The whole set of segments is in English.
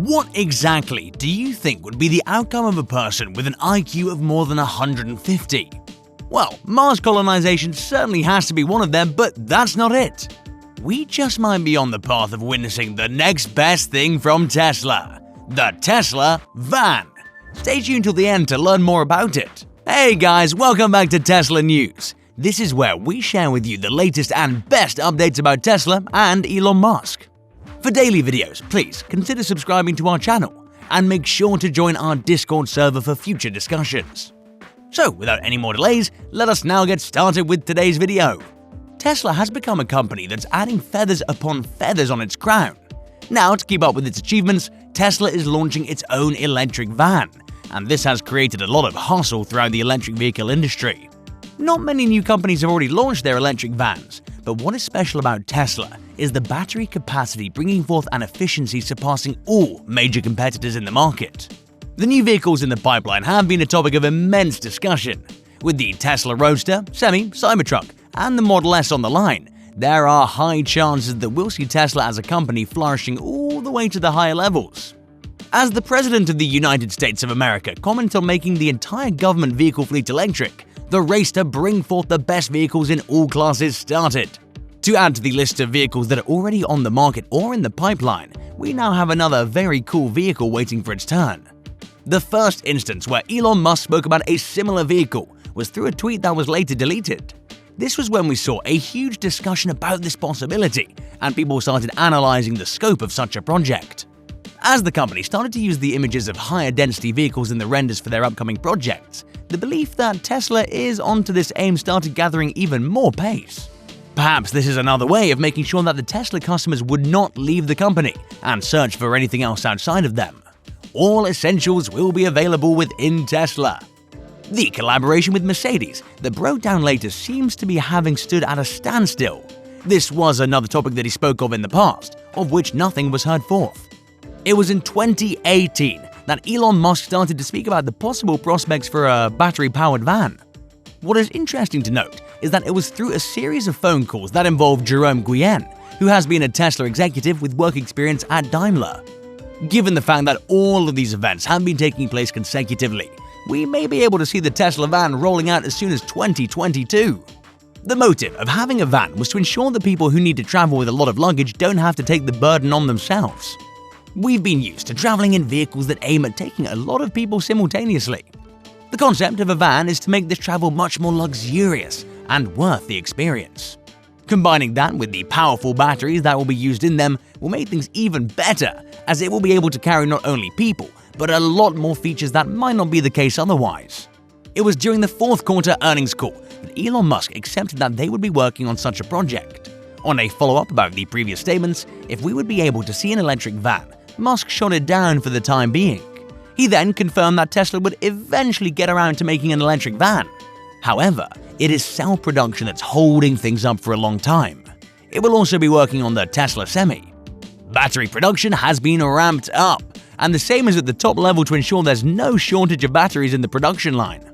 What exactly do you think would be the outcome of a person with an IQ of more than 150? Well, Mars colonization certainly has to be one of them, but that's not it. We just might be on the path of witnessing the next best thing from Tesla, the Tesla van. Stay tuned till the end to learn more about it. Hey guys, welcome back to Tesla News. This is where we share with you the latest and best updates about Tesla and Elon Musk. For daily videos, please consider subscribing to our channel and make sure to join our Discord server for future discussions. So, without any more delays, let us now get started with today's video. Tesla has become a company that's adding feathers upon feathers on its crown. Now, to keep up with its achievements, Tesla is launching its own electric van, and this has created a lot of hustle throughout the electric vehicle industry. Not many new companies have already launched their electric vans, but what is special about Tesla is the battery capacity bringing forth an efficiency surpassing all major competitors in the market. The new vehicles in the pipeline have been a topic of immense discussion. With the Tesla Roadster, Semi, Cybertruck, and the Model S on the line, there are high chances that we'll see Tesla as a company flourishing all the way to the higher levels. As the President of the United States of America commented on making the entire government vehicle fleet electric, the race to bring forth the best vehicles in all classes started. To add to the list of vehicles that are already on the market or in the pipeline, we now have another very cool vehicle waiting for its turn. The first instance where Elon Musk spoke about a similar vehicle was through a tweet that was later deleted. This was when we saw a huge discussion about this possibility, and people started analyzing the scope of such a project. As the company started to use the images of higher density vehicles in the renders for their upcoming projects, the belief that Tesla is onto this aim started gathering even more pace. Perhaps this is another way of making sure that the Tesla customers would not leave the company and search for anything else outside of them. All essentials will be available within Tesla. The collaboration with Mercedes that broke down later seems to be having stood at a standstill. This was another topic that he spoke of in the past, of which nothing was heard forth. It was in 2018 that Elon Musk started to speak about the possible prospects for a battery-powered van. What is interesting to note is that it was through a series of phone calls that involved Jerome Guillen, who has been a Tesla executive with work experience at Daimler. Given the fact that all of these events have been taking place consecutively, we may be able to see the Tesla van rolling out as soon as 2022. The motive of having a van was to ensure that people who need to travel with a lot of luggage don't have to take the burden on themselves. We've been used to traveling in vehicles that aim at taking a lot of people simultaneously. The concept of a van is to make this travel much more luxurious and worth the experience. Combining that with the powerful batteries that will be used in them will make things even better, as it will be able to carry not only people, but a lot more features that might not be the case otherwise. It was during the fourth quarter earnings call that Elon Musk accepted that they would be working on such a project. On a follow-up about the previous statements, if we would be able to see an electric van, Musk shot it down for the time being. He then confirmed that Tesla would eventually get around to making an electric van. However, it is cell production that's holding things up for a long time. It will also be working on the Tesla Semi. Battery production has been ramped up, and the same is at the top level to ensure there's no shortage of batteries in the production line.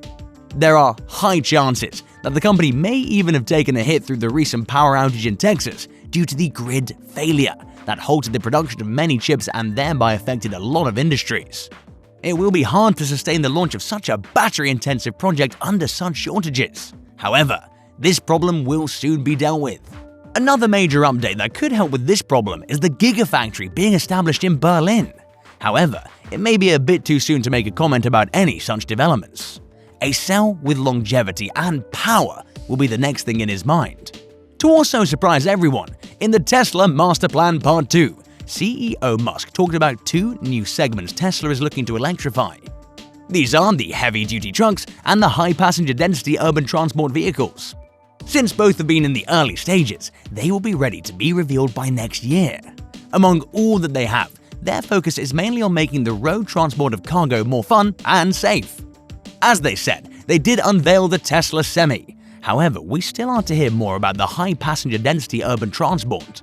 There are high chances that the company may even have taken a hit through the recent power outage in Texas due to the grid failure that halted the production of many chips and thereby affected a lot of industries. It will be hard to sustain the launch of such a battery-intensive project under such shortages. However, this problem will soon be dealt with. Another major update that could help with this problem is the Gigafactory being established in Berlin. However, it may be a bit too soon to make a comment about any such developments. A cell with longevity and power will be the next thing in his mind. To also surprise everyone, in the Tesla Master Plan Part 2, CEO Musk talked about two new segments Tesla is looking to electrify. These are the heavy-duty trucks and the high-passenger density urban transport vehicles. Since both have been in the early stages, they will be ready to be revealed by next year. Among all that they have, their focus is mainly on making the road transport of cargo more fun and safe. As they said, they did unveil the Tesla Semi. However, we still are to hear more about the high passenger density urban transport.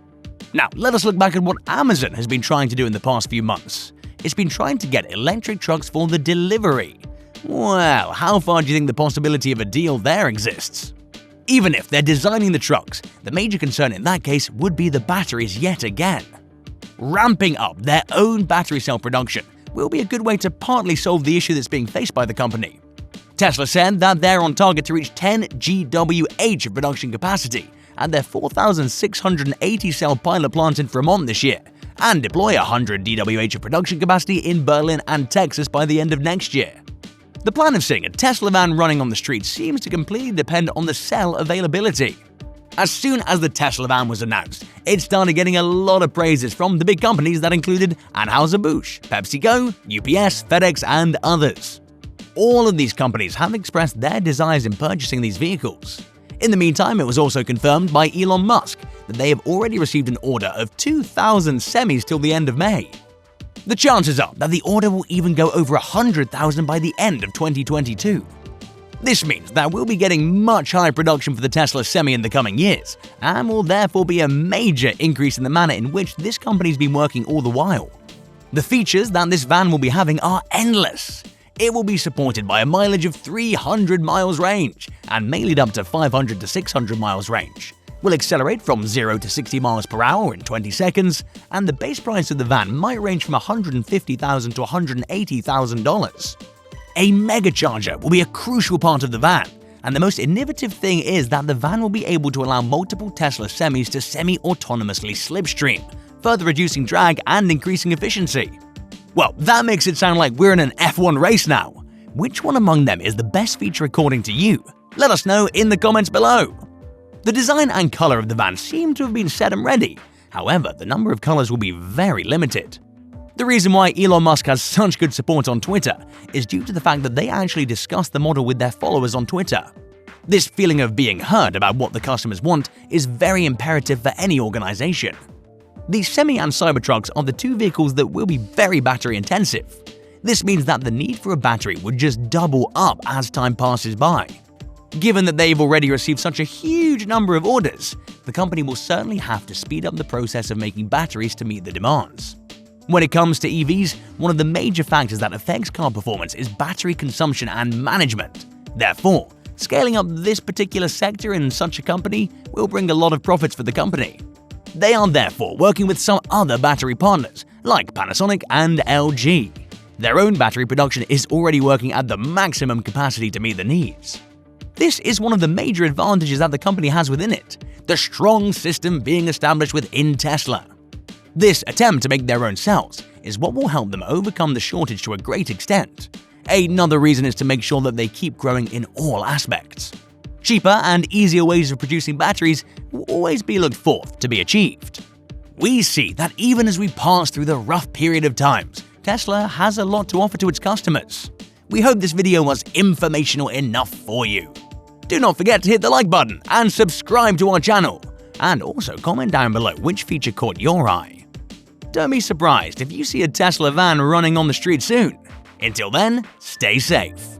Now, let us look back at what Amazon has been trying to do in the past few months. It's been trying to get electric trucks for the delivery. Well, how far do you think the possibility of a deal there exists? Even if they're designing the trucks, the major concern in that case would be the batteries yet again. Ramping up their own battery cell production will be a good way to partly solve the issue that's being faced by the company. Tesla said that they're on target to reach 10 GWh of production capacity at their 4,680 cell pilot plant in Fremont this year, and deploy 100 DWH of production capacity in Berlin and Texas by the end of next year. The plan of seeing a Tesla van running on the street seems to completely depend on the cell availability. As soon as the Tesla van was announced, it started getting a lot of praises from the big companies that included Anheuser-Busch, PepsiCo, UPS, FedEx, and others. All of these companies have expressed their desires in purchasing these vehicles. In the meantime, it was also confirmed by Elon Musk that they have already received an order of 2,000 semis till the end of May. The chances are that the order will even go over 100,000 by the end of 2022. This means that we'll be getting much higher production for the Tesla Semi in the coming years, and will therefore be a major increase in the manner in which this company's been working all the while. The features that this van will be having are endless. It will be supported by a mileage of 300 miles range, and may lead up to 500 to 600 miles range. Will accelerate from 0 to 60 miles per hour in 20 seconds, and the base price of the van might range from $150,000 to $180,000. A megacharger will be a crucial part of the van, and the most innovative thing is that the van will be able to allow multiple Tesla semis to semi-autonomously slipstream, further reducing drag and increasing efficiency. Well, that makes it sound like we're in an F1 race now. Which one among them is the best feature according to you? Let us know in the comments below. The design and color of the van seem to have been set and ready. However, the number of colors will be very limited. The reason why Elon Musk has such good support on Twitter is due to the fact that they actually discuss the model with their followers on Twitter. This feeling of being heard about what the customers want is very imperative for any organization. The Semi and Cybertrucks are the two vehicles that will be very battery intensive. This means that the need for a battery would just double up as time passes by. Given that they've already received such a huge number of orders, the company will certainly have to speed up the process of making batteries to meet the demands. When it comes to EVs, one of the major factors that affects car performance is battery consumption and management. Therefore, scaling up this particular sector in such a company will bring a lot of profits for the company. They are therefore working with some other battery partners, like Panasonic and LG. Their own battery production is already working at the maximum capacity to meet the needs. This is one of the major advantages that the company has within it, the strong system being established within Tesla. This attempt to make their own cells is what will help them overcome the shortage to a great extent. Another reason is to make sure that they keep growing in all aspects. Cheaper and easier ways of producing batteries will always be looked for to be achieved. We see that even as we pass through the rough period of times, Tesla has a lot to offer to its customers. We hope this video was informational enough for you. Do not forget to hit the like button and subscribe to our channel, and also comment down below which feature caught your eye. Don't be surprised if you see a Tesla van running on the street soon. Until then, stay safe.